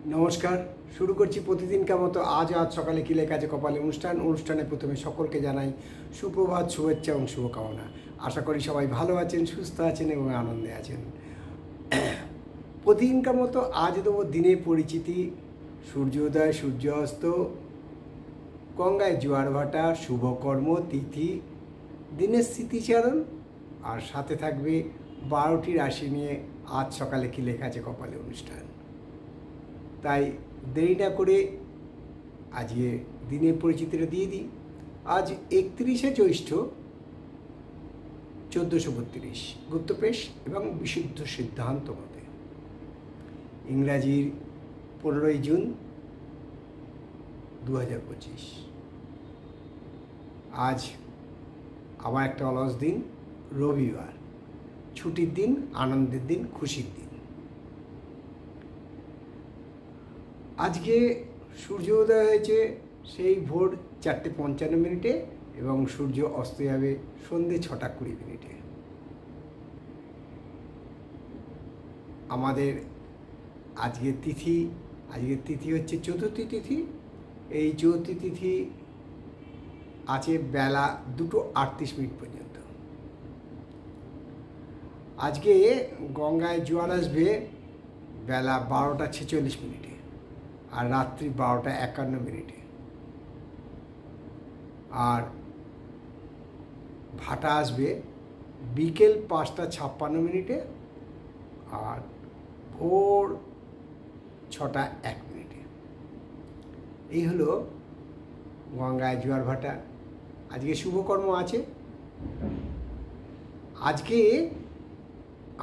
নমস্কার। শুরু করছি প্রতিদিনকার মতো আজ সকালে কি লেখা আছে কপালে অনুষ্ঠানে প্রথমে সকলকে জানাই সুপ্রভাত, শুভেচ্ছা এবং শুভকামনা। আশা করি সবাই ভালো আছেন, সুস্থ আছেন এবং আনন্দে আছেন। প্রতিদিনকার মতো আজ দেবো দিনের পরিচিতি, সূর্যোদয়, সূর্যাস্ত, গঙ্গায় জোয়ার ভাটা, শুভকর্ম, তিথি, দিনের স্মৃতিচারণ, আর সাথে থাকবে 12টি রাশি নিয়ে আজ সকালে কি লেখা আছে কপালে অনুষ্ঠান। তাই দেরি না করে আজকে দিনের পরিচিতিটা দিয়ে দিই। আজ 31শে জ্যৈষ্ঠ 1432 গুপ্তপ্রেস এবং বিশুদ্ধ সিদ্ধান্ত মতে, ইংরাজির 15ই জুন 2025। আজ আবার একটা অলস দিন, রবিবার, ছুটির দিন, আনন্দের দিন, খুশির দিন। আজকে সূর্যোদয় হয়েছে সেই ভোর 4:55 এবং সূর্য অস্ত যাবে সন্ধ্যে 6:20। আমাদের আজকের তিথি হচ্ছে চতুর্থী তিথি। এই চতুর্থী তিথি আছে বেলা 2:38 পর্যন্ত। আজকে গঙ্গায় জোয়ার আসবে বেলা 12:46 আর রাত্রি 12:51। আর ভাটা আসবে বিকেল 5:56 আর ভোর 6:01। এই হলো গঙ্গায় জোয়ার ভাটা। আজকে শুভকর্ম আছে। আজকে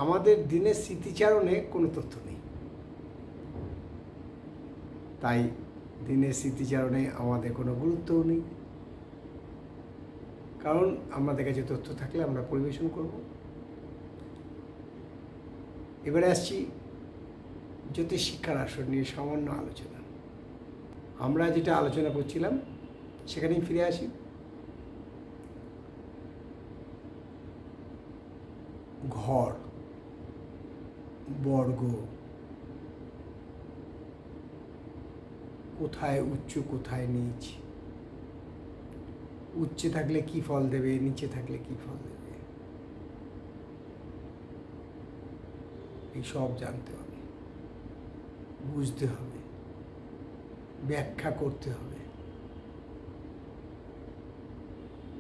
আমাদের দিনের স্মৃতিচারণে কোনো তথ্য নেই, তাই দিনের স্মৃতিচারণে আমাদের কোনো গুরুত্বও নেই, কারণ আমাদের কাছে তথ্য থাকলে আমরা পরিবেশন করব। এবারে আসছি জ্যোতিষ শিক্ষার আসর নিয়ে সামান্য আলোচনা। আমরা যেটা আলোচনা করছিলাম সেখানেই ফিরে আসি। ঘর, বর্গ, কোথায় উচ্চ কোথায় নিচ, উচ্চে থাকলে কি ফল দেবে, নিচে থাকলে কি ফল দেবে, এই সব জানতে হবে, বুঝতে হবে, ব্যাখ্যা করতে হবে।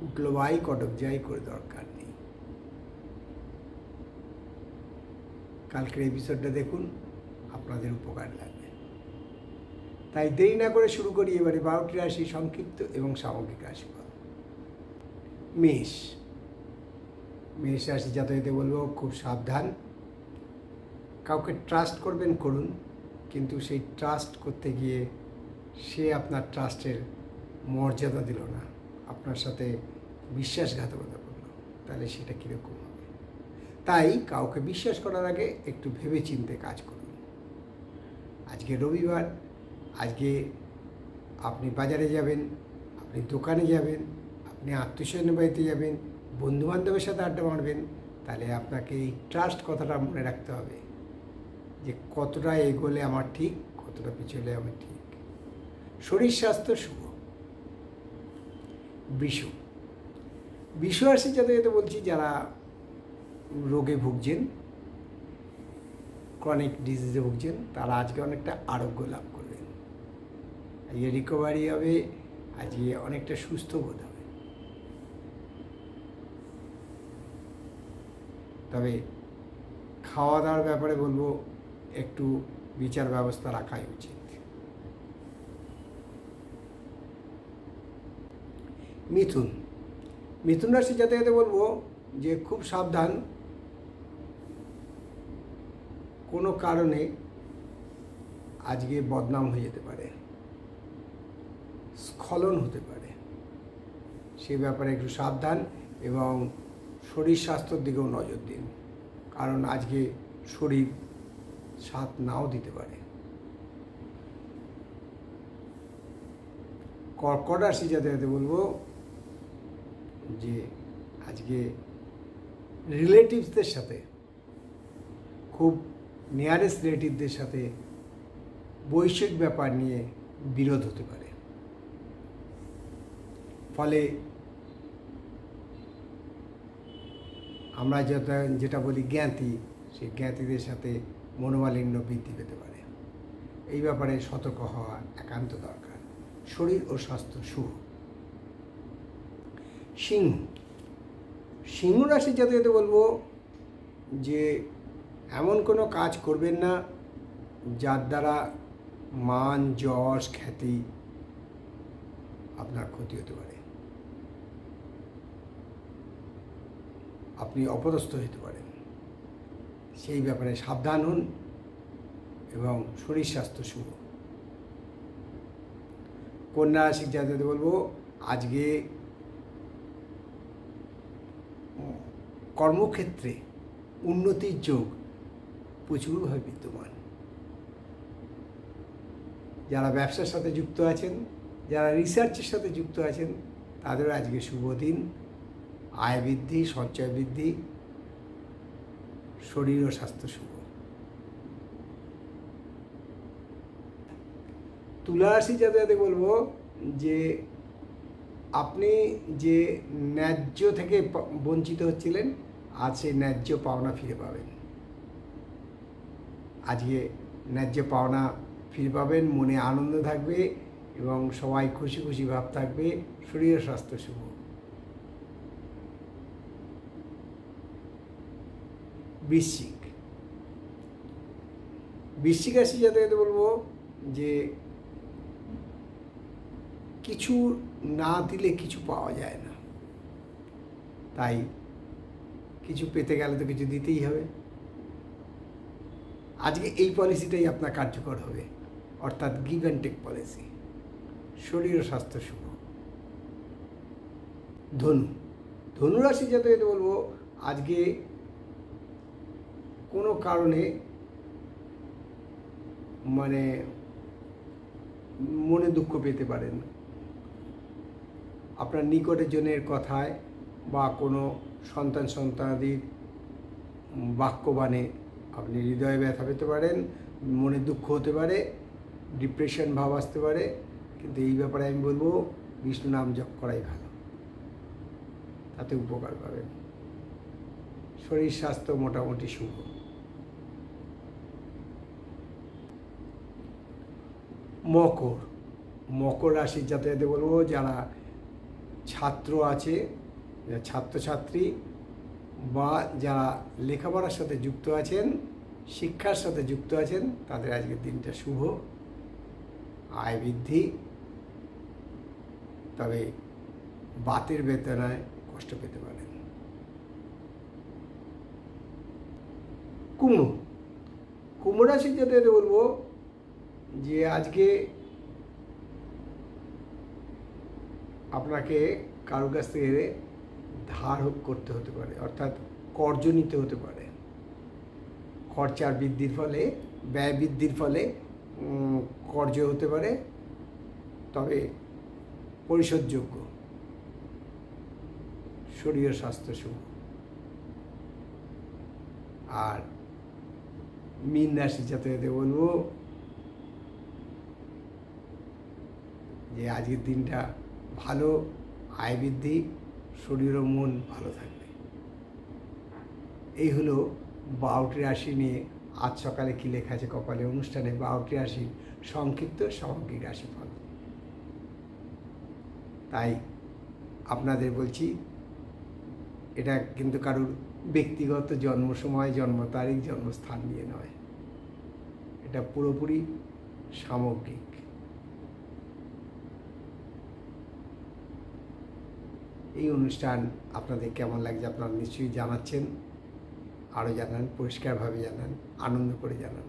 উঠলো বাই কটক যাই করে দরকার নেই। কালকের এপিসোডটা দেখুন, আপনাদের উপকার লাগবে। তাই দেরি না করে শুরু করি এবারে 12টি রাশি সংক্ষিপ্ত এবং সামগ্রিক রাশিফল। মেষ রাশি জাতকদের বলবো খুব সাবধান। কাউকে ট্রাস্ট করবেন করুন, কিন্তু সেই ট্রাস্ট করতে গিয়ে সে আপনার ট্রাস্টের মর্যাদা দিল না, আপনার সাথে বিশ্বাসঘাতকতা করলো, তাহলে সেটা কীরকম হবে? তাই কাউকে বিশ্বাস করার আগে একটু ভেবে চিন্তে কাজ করুন। আজকে রবিবার, আজকে আপনি বাজারে যাবেন, আপনি দোকানে যাবেন, আপনি আত্মীয়স্বজনের বাড়িতে যাবেন, বন্ধুবান্ধবের সাথে আড্ডা মারবেন, তাহলে আপনাকে এই ট্রাস্ট কথাটা মনে রাখতে হবে যে কতটা এগোলে আমার ঠিক, কতটা পিছলে আমি ঠিক। শরীর স্বাস্থ্য শুভ। বৃষ রাশি যাদের বলছি যারা রোগে ভুগছেন, ক্রনিক ডিজিজে ভুগছেন, তারা আজকে অনেকটা আরোগ্য লাভ করবেন। আজকে রিকভারি হবে, আজকে অনেকটা সুস্থ বোধ হবে। তবে খাওয়া দাওয়ার ব্যাপারে বলবো একটু বিচার ব্যবস্থা রাখাই উচিত। মিথুন রাশি যাতে বলবো যে খুব সাবধান। কোনো কারণে আজকে বদনাম হয়ে যেতে পারে, স্খলন হতে পারে, সে ব্যাপারে একটু সাবধান এবং শরীর স্বাস্থ্যের দিকেও নজর দিন, কারণ আজকে শরীর সাথ নাও দিতে পারে। কর্কট রাশি যাতে বলবো যে আজকে রিলেটিভসদের সাথে, খুব নিয়ারেস্ট রিলেটিভদের সাথে বৈশ্বিক ব্যাপার নিয়ে বিরোধ হতে পারে। ফলে আমরা যেটা বলি জ্ঞাতি, সেই জ্ঞাতিদের সাথে মনোমালিন্য বৃদ্ধি পেতে পারে। এই ব্যাপারে সতর্ক হওয়া একান্ত দরকার। শরীর ও স্বাস্থ্য শুভ। সিংহ রাশির জাতকদের বলবো যে এমন কোনো কাজ করবেন না যার দ্বারা মান, যশ, খ্যাতি আপনার ক্ষতি হতে পারে। আপনি অপদস্থ হতে পারেন, সেই ব্যাপারে সাবধান হন এবং শরীর স্বাস্থ্য শুভ। কন্যা রাশির জাতকদের বলবো আজকে কর্মক্ষেত্রে উন্নতির যোগ প্রচুরভাবে বিদ্যমান। যারা ব্যবসার সাথে যুক্ত আছেন, যারা রিসার্চের সাথে যুক্ত আছেন, তাদেরও আজকে শুভ দিন। আয় বৃদ্ধি, সঞ্চয় বৃদ্ধি, শরীর ও স্বাস্থ্য শুভ। তুলা রাশি জাতকদের বলবো যে আপনি যে ন্যায্য থেকে বঞ্চিত হচ্ছিলেন, আজ সেই ন্যায্য পাওনা ফিরে পাবেন। আজকে ন্যায্য পাওনা ফিরে পাবেন, মনে আনন্দ থাকবে এবং সবাই খুশি খুশি ভাব থাকবে। শরীর ও স্বাস্থ্য শুভ। বৃশ্চিক রাশি জাতকদের বলবো যে কিছু না দিলে কিছু পাওয়া যায় না, তাই কিছু পেতে গেলে তো কিছু দিতেই হবে। আজকে এই পলিসিটাই আপনার কার্যকর হবে, অর্থাৎ গিভ অ্যান্ড টেক পলিসি। শরীর ও স্বাস্থ্য শুভ। ধনু রাশি জাতকদের বলবো আজকে কোনো কারণে মনে দুঃখ পেতে পারেন। আপনার নিকটের জনের কথায় বা কোনো সন্তানাদির বাক্যবাণে আপনি হৃদয়ে ব্যথা পেতে পারেন, মনে দুঃখ হতে পারে, ডিপ্রেশন ভাব আসতে পারে। কিন্তু এই ব্যাপারে আমি বলবো বিষ্ণু নাম জপ করাই ভালো, তাতে উপকার পাবেন। শরীর স্বাস্থ্য মোটামুটি শুভ। মকর রাশির জাতকদের বলবো যারা ছাত্র আছে, ছাত্রছাত্রী বা যারা লেখাপড়ার সাথে যুক্ত আছেন, শিক্ষার সাথে যুক্ত আছেন, তাদের আজকের দিনটা শুভ। আয় বৃদ্ধি, তবে বাতের বেদনায় কষ্ট পেতে পারেন। কুম্ভ রাশির জাতকদের বলবো যে আজকে আপনাকে কারোর কাছ থেকে ধার করতে হতে পারে, অর্থাৎ কর্জ নিতে হতে পারে। খরচার বৃদ্ধির ফলে, ব্যয় বৃদ্ধির ফলে কর্জ হতে পারে, তবে পরিশোধযোগ্য। শরীর স্বাস্থ্য শুভ। আর মীন রাশি জাতকদের বলবো যে আজকের দিনটা ভালো, আয় বৃদ্ধি, শরীর ও মন ভালো থাকবে। এই হলো 12টি রাশি নিয়ে আজ সকালে কী লেখা আছে কপালে অনুষ্ঠানে 12টি রাশির সংক্ষিপ্ত সামগ্রিক রাশিফল। তাই আপনাদের বলছি, এটা কিন্তু কারোর ব্যক্তিগত জন্ম সময়, জন্ম তারিখ, জন্মস্থান নিয়ে নয়, এটা পুরোপুরি সামগ্রিক। এই অনুষ্ঠান আপনাদের কেমন লাগছে আপনারা নিশ্চয়ই জানাচ্ছেন, আরও জানান, পরিষ্কারভাবে জানান, আনন্দ করে জানান।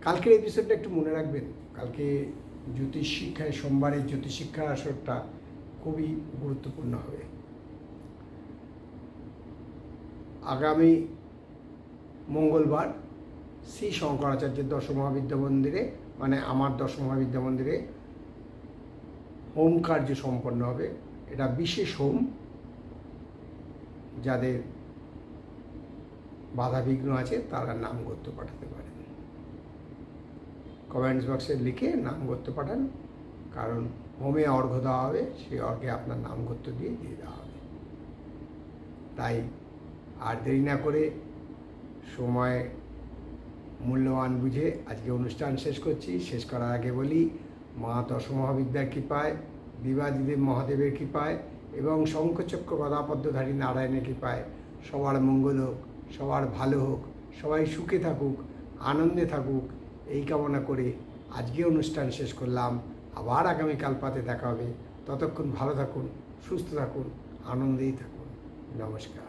কালকের এপিসোডটা একটু মনে রাখবেন। কালকে জ্যোতিষ শিক্ষায়, সোমবারের জ্যোতিষ শিক্ষার আসরটা খুবই গুরুত্বপূর্ণ হবে। আগামী মঙ্গলবার শ্রী শঙ্করাচার্যের দশম মহাবিদ্যা মন্দিরে, আমার দশম মহাবিদ্যা মন্দিরে হোম কার্য সম্পন্ন হবে। এটা বিশেষ হোম, যাদের বাধাবিঘ্ন আছে তারা নাম করতে পাঠাতে পারেন। কমেন্টস বক্সে লিখে নাম গোত্র পাঠান, কারণ হোমে অর্ঘ্য দেওয়া হবে, সেই অর্ঘ্যে আপনার নাম গোত্র দিয়ে দেওয়া হবে। তাই আর দেরি না করে সময় মূল্যবান বুঝে আজকে অনুষ্ঠান শেষ করছি। শেষ করার আগে বলি, মা দশমহাবিদ্যার কৃপায়, দেবাদিদেব মহাদেবের কৃপায় এবং শঙ্খচক্র গদাপদ্মধারী নারায়ণের কৃপায় সবার মঙ্গল হোক, সবার ভালো হোক, সবাই সুখে থাকুক, আনন্দে থাকুক, এই কামনা করে আজকে অনুষ্ঠান শেষ করলাম। আবার আগামীকাল পাতে দেখা হবে। ততক্ষণ ভালো থাকুন, সুস্থ থাকুন, আনন্দেই থাকুন। নমস্কার।